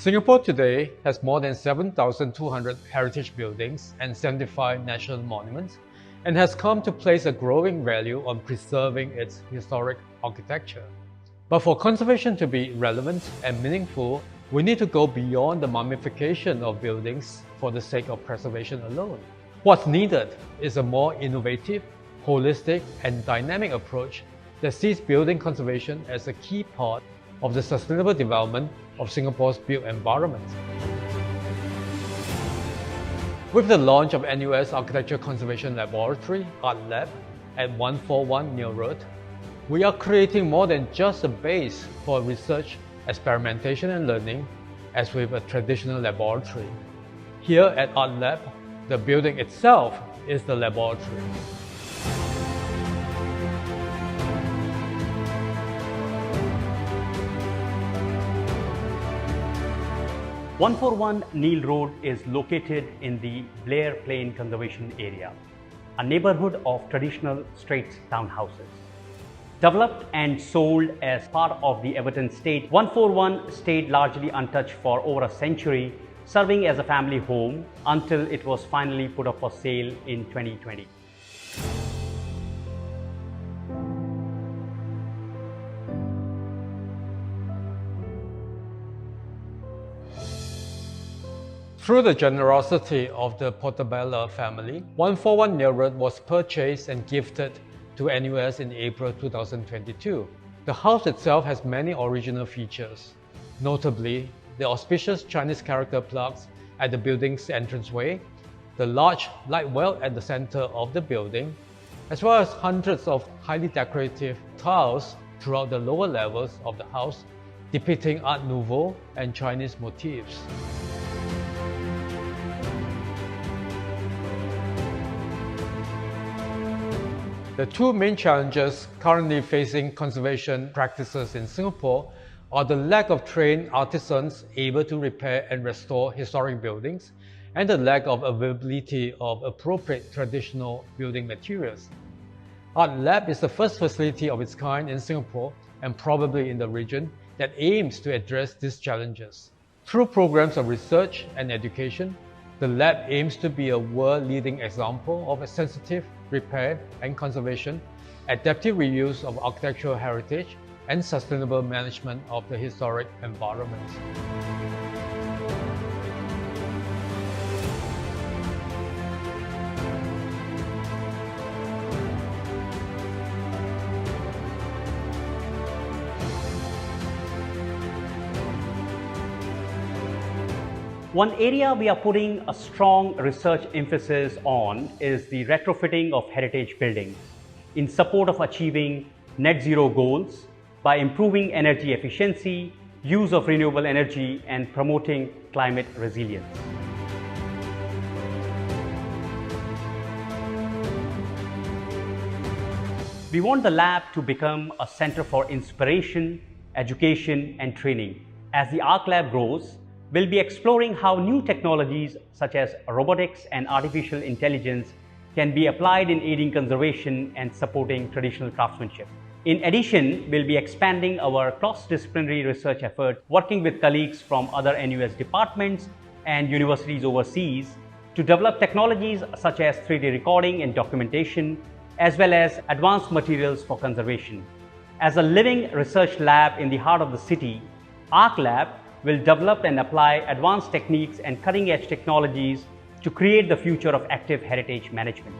Singapore today has more than 7,200 heritage buildings and 75 national monuments, and has come to place a growing value on preserving its historic architecture. But for conservation to be relevant and meaningful, we need to go beyond the mummification of buildings for the sake of preservation alone. What's needed is a more innovative, holistic, and dynamic approach that sees building conservation as a key part of the sustainable development of Singapore's built environment. With the launch of NUS Architecture Conservation Laboratory, ArClab, at 141 Neil Road, we are creating more than just a base for research, experimentation and learning as with a traditional laboratory. Here at ArClab, the building itself is the laboratory. (141) Neil Road is located in the Blair Plain Conservation Area, a neighborhood of traditional straits townhouses. Developed and sold as part of the Everton estate, 141 stayed largely untouched for over a century, serving as a family home until it was finally put up for sale in 2020. Through the generosity of the Portabella family, 141 Neil Road was purchased and gifted to NUS in April 2022. The house itself has many original features, notably the auspicious Chinese character plaques at the building's entranceway, the large light well at the center of the building, as well as hundreds of highly decorative tiles throughout the lower levels of the house depicting Art Nouveau and Chinese motifs. The two main challenges currently facing conservation practices in Singapore are the lack of trained artisans able to repair and restore historic buildings and the lack of availability of appropriate traditional building materials. ArClab is the first facility of its kind in Singapore and probably in the region that aims to address these challenges. Through programs of research and education, the lab aims to be a world-leading example of a sensitive repair and conservation, adaptive reuse of architectural heritage, and sustainable management of the historic environment. One area we are putting a strong research emphasis on is the retrofitting of heritage buildings in support of achieving net zero goals by improving energy efficiency, use of renewable energy, and promoting climate resilience. We want the lab to become a center for inspiration, education, and training. As the ArClab grows, we'll be exploring how new technologies such as robotics and artificial intelligence can be applied in aiding conservation and supporting traditional craftsmanship. In addition, we'll be expanding our cross-disciplinary research effort, working with colleagues from other NUS departments and universities overseas to develop technologies such as 3D recording and documentation, as well as advanced materials for conservation. As a living research lab in the heart of the city, ArClab will develop and apply advanced techniques and cutting-edge technologies to create the future of active heritage management.